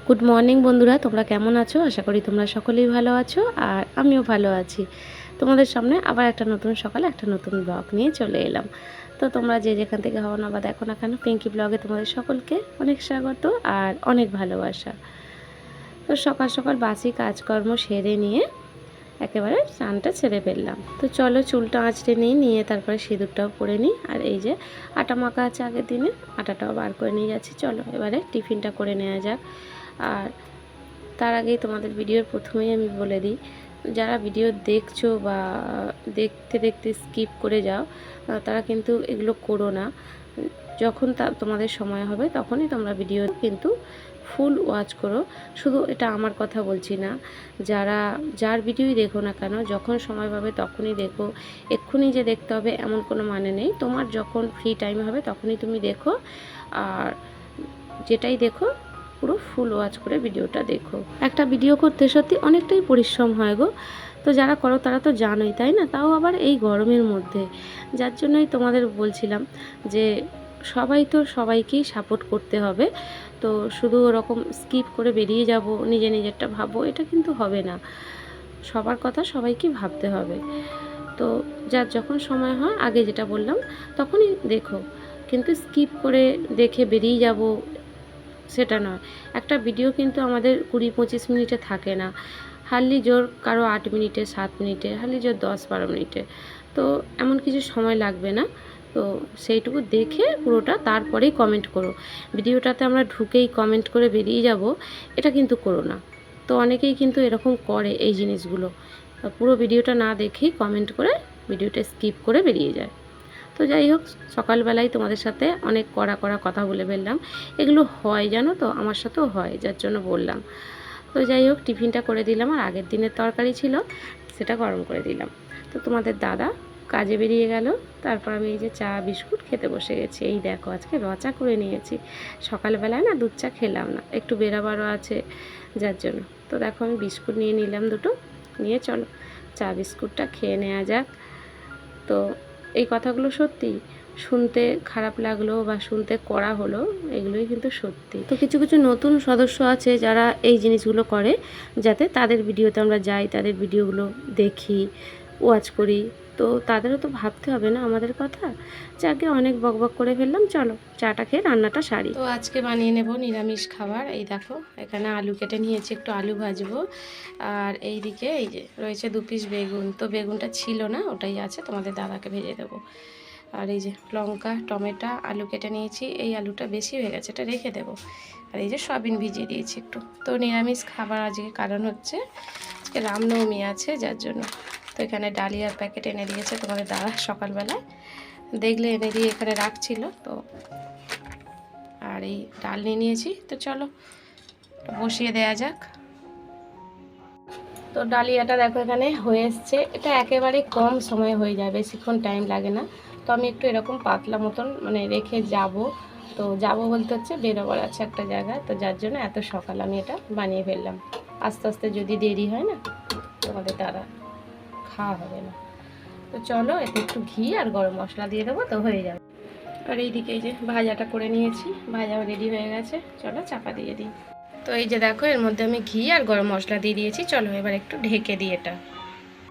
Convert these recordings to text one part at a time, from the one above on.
Good morning বন্ধুরা, তোমরা কেমন আছো? আশা করি তোমরা সকলেই ভালো আছো আর আমিও ভালো আছি। তোমাদের সামনে আবার একটা নতুন সকালে একটা নতুন ব্লগ নিয়ে চলে এলাম। তো তোমরা যে যেখান থেকে হও না বা দেখো না কেন, পিঙ্কি ব্লগে তোমাদের সকলকে অনেক স্বাগত আর অনেক ভালোবাসা। তো সকাল সকাল বাসি কাজকর্ম সেরে নিয়ে একেবারে স্নানটা ছেড়ে ফেললাম। তো চলো চুলটা আঁচড়ে নিয়ে তারপরে সিঁদুরটাও পরে নিই। আর এই যে আটা মাখা আছে আগের দিনে, আটাটাও বার করে নিয়ে যাচ্ছি। চলো এবারে টিফিনটা করে নেওয়া যাক। আর তার আগেই তোমাদের ভিডিওর প্রথমেই আমি বলে দিই, যারা ভিডিও দেখছো বা দেখতে দেখতে স্কিপ করে যাও, তারা কিন্তু এগুলো করো না। যখন তোমাদের সময় হবে তখনই তোমরা ভিডিও কিন্তু ফুল ওয়াচ করো। শুধু এটা আমার কথা বলছি না, যার ভিডিওই দেখো না কেন, যখন সময় পাবে তখনই দেখো। এক্ষুনি যে দেখতে হবে এমন কোনো মানে নেই। তোমার যখন ফ্রি টাইম হবে তখনই তুমি দেখো। আর যেটাই দেখো পুরো ফুল ওয়াচ করে ভিডিওটা দেখো। একটা ভিডিও করতে সত্যি অনেকটাই পরিশ্রম হয় গো। তো যারা করো তারা তো জানোই, তাই না? তাও আবার এই গরমের মধ্যে। যার জন্যই তোমাদের বলছিলাম যে সবাই তো সবাইকেই সাপোর্ট করতে হবে। তো শুধু ওরকম স্কিপ করে বেরিয়ে যাব, নিজেরটা ভাববো, এটা কিন্তু হবে না। সবার কথা সবাইকে ভাবতে হবে। তো যার যখন সময় হয়, আগে যেটা বললাম তখনই দেখো, কিন্তু স্কিপ করে দেখে বেরিয়ে যাব সেটা নয়। একটা ভিডিও কিন্তু আমাদের 20-25 মিনিটে থাকে না, হার্ডলি জোর কারো 8 মিনিটে, 7 মিনিটে, হার্ডলি জোর 10-12 মিনিটে। তো এমন কিছু সময় লাগবে না। তো সেইটুকু দেখে পুরোটা তারপরেই কমেন্ট করো। ভিডিওটাতে আমরা ঢুকেই কমেন্ট করে বেরিয়ে যাব, এটা কিন্তু করো না। তো অনেকেই কিন্তু এরকম করে এই জিনিসগুলো, পুরো ভিডিওটা না দেখেই কমেন্ট করে ভিডিওটা স্কিপ করে বেরিয়ে যায়। তো যাই হোক, সকালবেলায় তোমাদের সাথে অনেক কড়া কথা বলে ফেললাম। এগুলো হয় জানো তো, আমার সাথেও হয়, যার জন্য বললাম। তো যাই হোক, টিফিনটা করে দিলাম। আর আগের দিনের তরকারি ছিল, সেটা গরম করে দিলাম। তো তোমাদের দাদা কাজে বেরিয়ে গেল। তারপর আমি এই যে চা বিস্কুট খেতে বসে গেছি। এই দেখো, আজকে রচা করে নিয়েছি। সকালবেলায় না দুধ চা খেলাম না, একটু বেরাবারও আছে যার জন্য। তো দেখো আমি বিস্কুট নিয়ে নিলাম দুটো, নিয়ে চলো চা বিস্কুটটা খেয়ে নেওয়া যাক। তো এই কথাগুলো সত্যি, শুনতে খারাপ লাগলো বা শুনতে কড়া হলো, এগুলোই কিন্তু সত্যি। তো কিছু কিছু নতুন সদস্য আছে যারা এই জিনিসগুলো করে, যাতে তাদের ভিডিওতে আমরা যাই, তাদের ভিডিওগুলো দেখি, ওয়াচ করি। তো তাদেরও তো ভাবতে হবে না আমাদের কথা। যাকে অনেক বকবক করে ফেললাম, চলো চাটা খেয়ে রান্নাটা সারি। তো আজকে বানিয়ে নেব নিরামিষ খাবার। এই দেখো এখানে আলু কেটে নিয়েছি, একটু আলু ভাজবো। আর এই দিকে এই যে রয়েছে 2 পিস বেগুন। তো বেগুনটা ছিল না, ওটাই আছে, তোমাদের দাদাকে ভেজে দেবো। আর এই যে লঙ্কা, টমেটো, আলু কেটে নিয়েছি। এই আলুটা বেশি হয়ে গেছে, এটা রেখে দেবো। আর এই যে সয়াবিন ভিজিয়ে দিয়েছি একটু। তো নিরামিষ খাবার আজকে, কারণ হচ্ছে আজকে রামনবমী আছে, যার জন্য। তো এখানে ডালিয়ার প্যাকেট এনে দিয়েছে তোমাদের দাদা সকালবেলায়, দেখলে এনে দিয়ে এখানে রাখছিল। তো আর এই ডাল নিয়ে নিয়েছি। তো চলো বসিয়ে দেয়া যাক। তো ডালিয়াটা দেখো এখানে হয়ে এসছে। এটা একেবারে কম সময়ে হয়ে যায়, বেশিক্ষণ টাইম লাগে না। তো আমি একটু এরকম পাতলা মতন মানে রেখে যাব। তো যাব বলতে হচ্ছে বেরোবার আছে একটা জায়গায়, তো যার জন্য এত সকাল আমি এটা বানিয়ে ফেললাম। আস্তে আস্তে যদি দেরি হয় না, তোমাদের দাদা খাওয়া হবে না। তো চলো এতে একটু ঘি আর গরম মশলা দিয়ে দেবো, তো হয়ে যাবে। আর এইদিকে এই যে ভাজাটা করে নিয়েছি, ভাজাও রেডি হয়ে গেছে। চলো চাপা দিয়ে দিই। তো এই যে দেখো, এর মধ্যে আমি ঘি আর গরম মশলা দিয়ে দিয়েছি। চলো এবার একটু ঢেকে দিই এটা।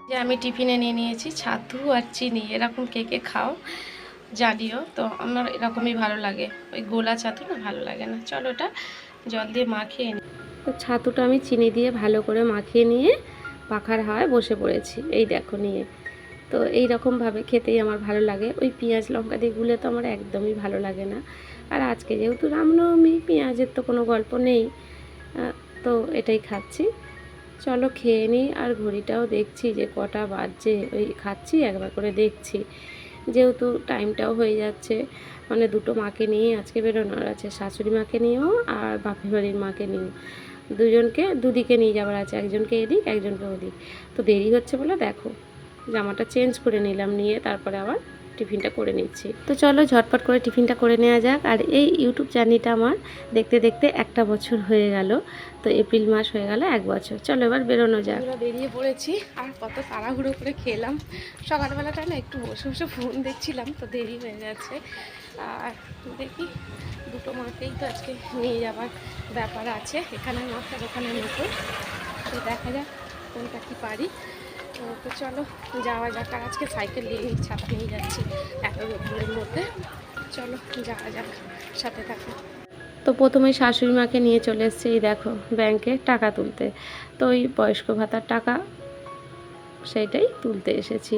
যে আমি টিফিনে নিয়ে নিয়েছি ছাতু আর চিনি। এরকম কে কে খাও জানিও। তো আমার এরকমই ভালো লাগে, ওই গোলা ছাতু না ভালো লাগে না। চলো ওটা জল দিয়ে মাখিয়ে নিই। তো ছাতুটা আমি চিনি দিয়ে ভালো করে মাখিয়ে নিয়ে পাখার হাওয়ায় বসে পড়েছি, এই দেখো নিয়ে। তো এই রকমভাবে খেতেই আমার ভালো লাগে। ওই পেঁয়াজ লঙ্কা দিয়ে গুলে তো আমার একদমই ভালো লাগে না। আর আজকে যেহেতু রামনবমী, পেঁয়াজের তো কোনো গল্প নেই। তো এটাই খাচ্ছি। চলো খেয়ে নিই। আর ঘড়িটাও দেখছি যে কটা বাজছে, ওই খাচ্ছি একবার করে দেখছি, যেহেতু টাইমটাও হয়ে যাচ্ছে। মানে দুটো মাকে নিয়ে আজকে বেরোনোর আছে, শাশুড়ি মাকে নিয়েও আর বাপের বাড়ির মাকে নিয়েও। দুজনকে দুদিকে নিয়ে যাওয়ার আছে, একজনকে এদিক একজনকে ওদিক। তো দেরি হচ্ছে বলে দেখো জামাটা চেঞ্জ করে নিলাম, নিয়ে তারপরে আবার টিফিনটা করে নিচ্ছি। তো চলো ঝটপট করে টিফিনটা করে নেওয়া যাক। আর এই ইউটিউব জার্নিটা আমার দেখতে দেখতে 1টা বছর হয়ে গেল। তো এপ্রিল মাস হয়ে গেল 1 বছর। চলো এবার বেরোনো যাক। আমরা বেরিয়ে পড়েছি। আর কত তাড়াহুড়ো করে খেলাম। সকালবেলাটা না একটু বসে বসে ফোন দেখছিলাম, তো দেরি হয়ে গেছে। আর দেখি দুটো মাকেই তো আজকে নিয়ে যাওয়ার ব্যাপার আছে, এখানে মাথার ওখানে নতুন, তো দেখা যাক কোনটা কি পারি। তো চলো যাওয়া যাক। আর আজকে সাইকেল নিয়ে ছাতা নিয়ে যাচ্ছি এত রোদ্দুরের মধ্যে, চলো যাওয়া যাক, সাথে থাকো। তো প্রথমে শাশুড়ি মাকে নিয়ে চলে এসেছি এই দেখো ব্যাংকে টাকা তুলতে। তো ওই বয়স্ক ভাতার টাকা সেইটাই তুলতে এসেছি।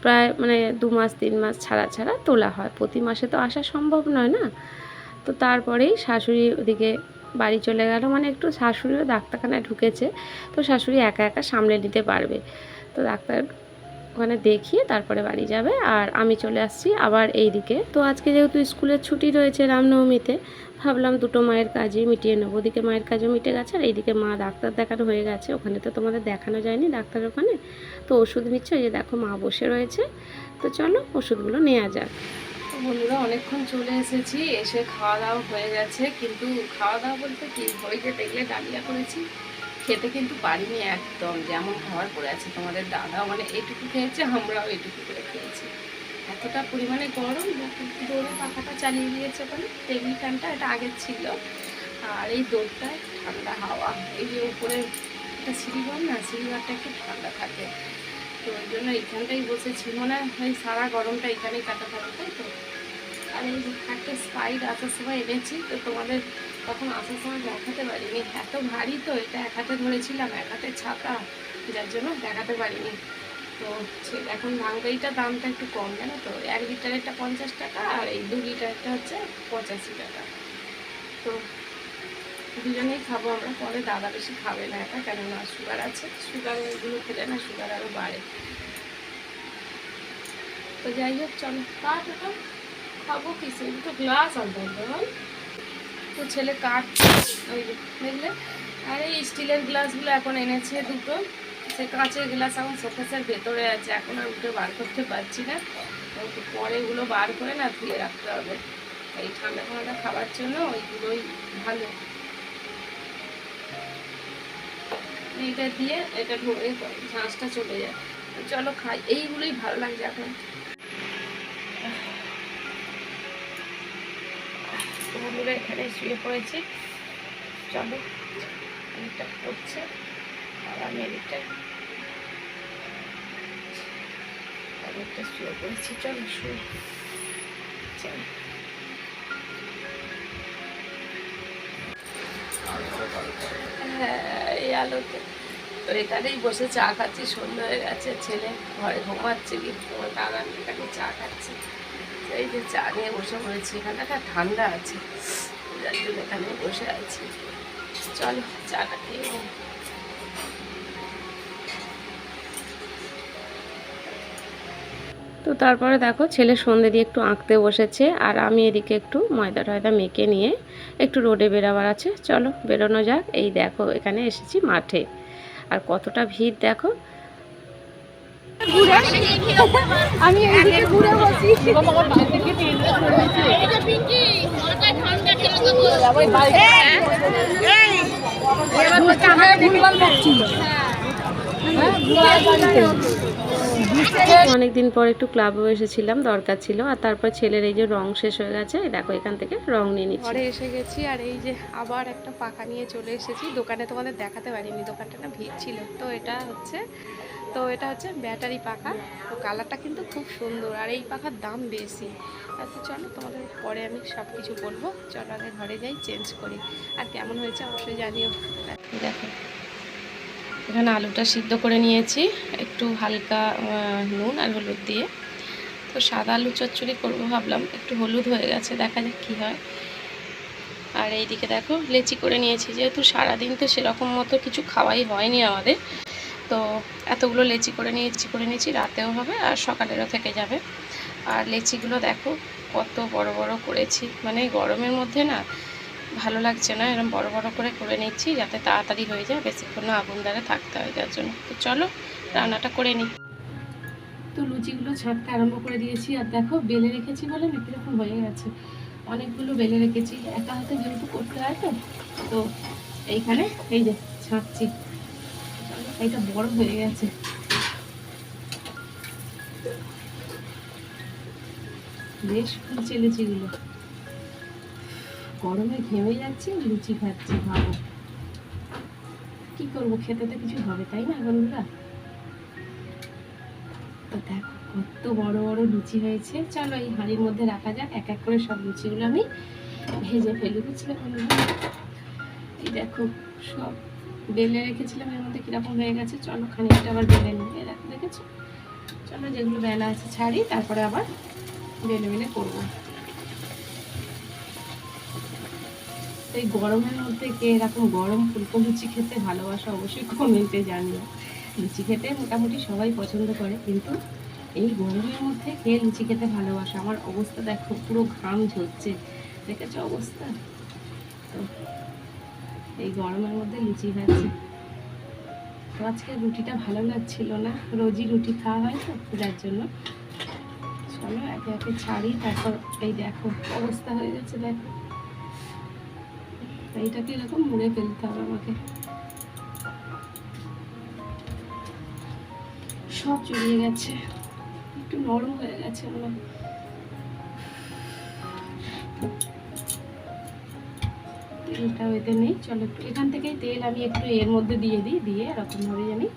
প্রায় মানে 2 মাস 3 মাস ছাড়া ছাড়া তোলা হয়, প্রতি মাসে তো আসা সম্ভব নয় না। তো তারপরেই শাশুড়ি ওদিকে বাড়ি চলে গেল, মানে একটু শাশুড়িও ডাক্তারখানায় ঢুকেছে, তো শাশুড়ি একা একা সামলে নিতে পারবে। তো ডাক্তার ওখানে দেখিয়ে তারপরে বাড়ি যাবে, আর আমি চলে আসছি আবার এই দিকে। তো আজকে যেহেতু স্কুলের ছুটি রয়েছে রামনবমীতে, ভাবলাম দুটো মায়ের কাজই মিটিয়ে নেবো। ওদিকে মায়ের কাজও মিটে গেছে, আর এইদিকে মা ডাক্তার দেখানো হয়ে গেছে। ওখানে তো তোমাদের দেখানো যায়নি ডাক্তারের ওখানে, তো ওষুধ নিচ্ছে। ওই যে দেখো মা বসে রয়েছে, তো চলো ওষুধগুলো নেওয়া যাক। তো বন্ধুরা অনেকক্ষণ চলে এসেছি, এসে খাওয়া দাওয়া হয়ে গেছে, কিন্তু খাওয়া দাওয়া বলতে কি, ওই যে দেখলে ডালিয়া করেছি, খেতে কিন্তু পারিনি একদম, যেমন খাবার পড়ে আছে। তোমাদের দাদা মানে এইটুকু খেয়েছে, আমরাও এইটুকু করে খেয়েছি। এতটা পরিমাণে গরম, দৌড়ে পাখাটা চালিয়ে দিয়েছে, ওখানে টেবিল ফ্যানটা, এটা আগের ছিল। আর এই দৌড়টায় ঠান্ডা হাওয়া, এই যে উপরে একটা সিঁড়িঘর না, সিঁড়িঘরটা একটু ঠান্ডা থাকে, তো ওই জন্য এইখানটাই বসেছি। মনে হয় সারা গরমটা এখানেই কাটাতে হবে, তাই তো। আর এই একটা স্পাইড আসার সময় এনেছি, তো তোমাদের তখন আসার সময় দেখাতে পারিনি, এত ভারী তো, এটা এক হাতে ধরেছিলাম, এক হাতে ছাতা, যার জন্য দেখাতে পারিনি। তো এখন ভাঙ্গাইটার দামটা একটু কম, জানো তো, 1 লিটারেরটা 50 টাকা, আর এই 2 লিটারটা হচ্ছে 85 টাকা। তো দুজনেই খাবো আমরা, পরে দাদা বেশি খাবে না একা, কেননা সুগার আছে, সুগার এগুলো খেলে না সুগার আরও বাড়ে। তো যাই হোক চলো কাঠ, ওটা খাবো কিছু, দুটো গ্লাস আনতে হবে। তো ছেলে কাঠ, ওই দেখলে, আর এই স্টিলের গ্লাসগুলো এখন এনেছে দুটো, সে কাঁচের গ্লাস এখন শোকেসের ভেতরে আছে, এখন আর উঠে বার করতে পারছি না। তো পরে এগুলো বার করে না ধুয়ে রাখতে হবে, এই ঠান্ডা ঠান্ডা খাবার জন্য ওইগুলোই ভালো। এইটা দিয়ে এটা ঢোকে, ঝাঁসটা চলে যায়। চলো খাই, এইগুলোই ভালো লাগছে এখন। বন্ধুরা এখানে শুয়ে পড়েছি, চলো এদিকটা পড়ছে, আর আমি এদিকটা শুয়ে পড়েছি, চলো শুয়ে। হ্যাঁ এই আলোতে, তো এখানেই বসে চা খাচ্ছি, সন্ধ্যা হয়ে গেছে, ছেলে ঘরে ঘুমাচ্ছে, কিন্তু তোমার দাদা এখানে চা খাচ্ছে। এই যে চা নিয়ে বসে পড়েছি, এখানে একটা ঠান্ডা আছে, যার জন্য এখানে বসে আছি। চলো চাটা খেয়ে নিই। তো তারপরে দেখো ছেলে সন্ধ্যে দিয়ে একটু আঁকতে বসেছে, আর আমি এদিকে একটু ময়দা টয়দা মেখে নিয়ে একটু রোদে বেরোবার আছে, চলো বেরোনো যাক। এই দেখো এখানে এসেছি মাঠে, আর কতটা ভিড় দেখো। আমি এইদিকে ঘুরে বসি, অনেকদিন পর একটু ক্লাবেও এসেছিলাম, দরকার ছিল। আর তারপর ছেলের এই যে রং শেষ হয়ে গেছে, দেখো এখান থেকে রং নিয়ে নিচ্ছি। ঘরে এসে গেছি, আর এই যে আবার একটা পাখা নিয়ে চলে এসেছি দোকানে, তোমাদের দেখাতে পারিনি, দোকানটা না ভিড় ছিল। তো এটা হচ্ছে ব্যাটারি পাখা, তো কালারটা কিন্তু খুব সুন্দর, আর এই পাখার দাম বেশি। তো চলো তোমাদের পরে আমি সব কিছু বলবো, চলো আগে ঘরে যাই, চেঞ্জ করি। আর কেমন হয়েছে অবশ্যই জানিও। দেখো এখানে আলুটা সিদ্ধ করে নিয়েছি একটু হালকা নুন আর হলুদ দিয়ে। তো সাদা আলু চচ্চড়ি করবো ভাবলাম, একটু হলুদ হয়ে গেছে, দেখা যাক কী হয়। আর এইদিকে দেখো লেচি করে নিয়েছি, যেহেতু সারাদিন তো সেরকম মতো কিছু খাওয়াই হয়নি আমাদের, তো এতগুলো লেচি করে নিয়েছি, রাতেও হবে আর সকালেরও থেকে যাবে। আর লেচিগুলো দেখো কত বড় বড় করেছি, মানে গরমের মধ্যে না ভালো লাগছে না, এরকম বড় বড় করে নিচ্ছি যাতে তাড়াতাড়ি হয়ে যায়, বেশিক্ষণ না আগুন দ্বারা থাকতে হয় যার জন্য। তো চলো রান্নাটা করে নিই। তো লুচিগুলো ছাড়তে আরম্ভ করে দিয়েছি, আর দেখো বেলে রেখেছি বলে না কীরকম হয়ে গেছে, অনেকগুলো বেলে রেখেছি, একা হাতে যেহেতু করতে হয়। তো এইখানে এই যে ছাড়ছি, এইটা বড় হয়ে গেছে, বেশ ফুলছে লিচিগুলো। গরমে ঘেমে যাচ্ছি, লুচি খাচ্ছি। ভাবো কি করবো, খেতে তো কিছু হবে, তাই না বন্ধুরা? তো দেখো কত বড় বড় লুচি হয়েছে। চলো এই হাঁড়ির মধ্যে রাখা যাক, এক এক করে সব লুচিগুলো আমি ভেজে ফেলে দিচ্ছিলাম। এই দেখো সব বেলে রেখেছিলাম, এর মধ্যে কিরকম হয়ে গেছে। চলো খানিকটা আবার বেলে নিয়ে দেখেছো। চলো যেগুলো বেলা আছে ছাড়ি, তারপরে আবার বেলে বেলে করবো। এই গরমের মধ্যে কে এরকম গরম ফুলকো লুচি খেতে ভালোবাসে অবশ্যই কমেন্টে জানিও। লুচি খেতে মোটামুটি সবাই পছন্দ করে, কিন্তু এই গরমের মধ্যে কে লুচি খেতে ভালোবাসে? আমার অবস্থা দেখো, পুরো ঘাম ঝরছে, দেখেছো অবস্থা? তো এই গরমের মধ্যে লুচি খাচ্ছি। তো আজকে রুটিটা ভালো লাগছিল না, রোজই রুটি খাওয়া হয় তো, যার জন্য। চলো একে একে ছাড়ি, তারপর এই দেখো অবস্থা হয়ে যাচ্ছে। দেখো এইটাকে এরকম মুড়ে ফেলতে হবে আমাকে, সব চড়িয়ে গেছে, একটু নরম হয়ে গেছে মনে। তেলটা এতে নেই, চলো একটু এখান থেকেই তেল আমি একটু এর মধ্যে দিয়ে দিই, দিয়ে এরকমভাবে আমি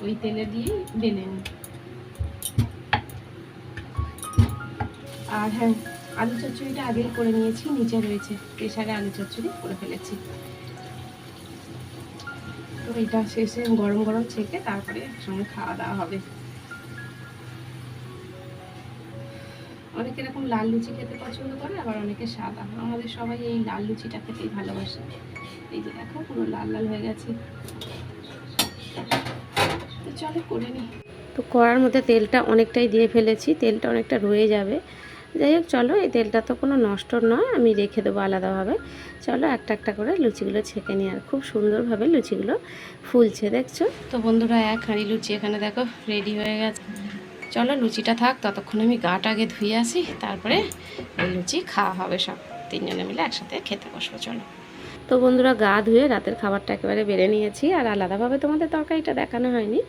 ওই তেলে দিয়ে বেলে নিই। আর হ্যাঁ, আলু চচ্চড়িটা আগেই করে নিয়েছি, নিচে রয়েছে প্রেসারে আলু চচ্চড়ি করে ফেলেছি। তো এটা শেষে গরম গরম ছেঁকে তারপরে একসঙ্গে খাওয়া দাওয়া হবে। অনেকে এরকম লাল লুচি খেতে পছন্দ করে, আবার অনেকে সাদা। আমাদের সবাই এই লাল লুচিটা খেতেই ভালোবাসে। এই যে দেখো পুরো লাল লাল হয়ে গেছে। তো চলো করে নিই। তো কড়ার মধ্যে তেলটা অনেকটাই দিয়ে ফেলেছি, তেলটা অনেকটা রয়ে যাবে। যাই হোক চলো, এই তেলটা তো কোনো নষ্ট নয়, আমি রেখে দেবো আলাদাভাবে। চলো একটা একটা করে লুচিগুলো ছেঁকে নিই। আর খুব সুন্দরভাবে লুচিগুলো ফুলছে, দেখছো তো বন্ধুরা। এক হাঁড়ি লুচি এখানে দেখো রেডি হয়ে গেছে। চলো লুচিটা থাক, ততক্ষণ আমি গাটা আগে ধুয়ে আসি, তারপরে এই লুচি খাওয়া হবে। সব তিনজনে মিলে একসাথে খেতে বসবো। চলো। তো বন্ধুরা গা ধুয়ে রাতের খাবারটা একেবারে বেড়ে নিয়েছি, আর আলাদাভাবে তোমাদের তরকারিটা দেখানো হয়নি।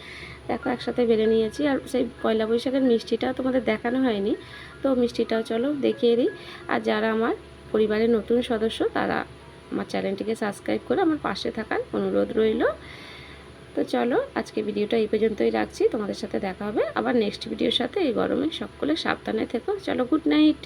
দেখো একসাথে বেড়ে নিয়েছি। আর সেই পয়লা বৈশাখের মিষ্টিটাও তোমাদের দেখানো হয়নি, তো মিষ্টিটাও চলো দেখিয়ে দিই। আর যারা আমার পরিবারের নতুন সদস্য, তারা আমার চ্যানেলটিকে সাবস্ক্রাইব করে আমার পাশে থাকার অনুরোধ রইল। তো চলো আজকে ভিডিওটা এই পর্যন্তই রাখছি, তোমাদের সাথে দেখা হবে আবার নেক্সট ভিডিওর সাথে। এই গরমে সকলে সাবধানে থেকো। চলো, গুড নাইট।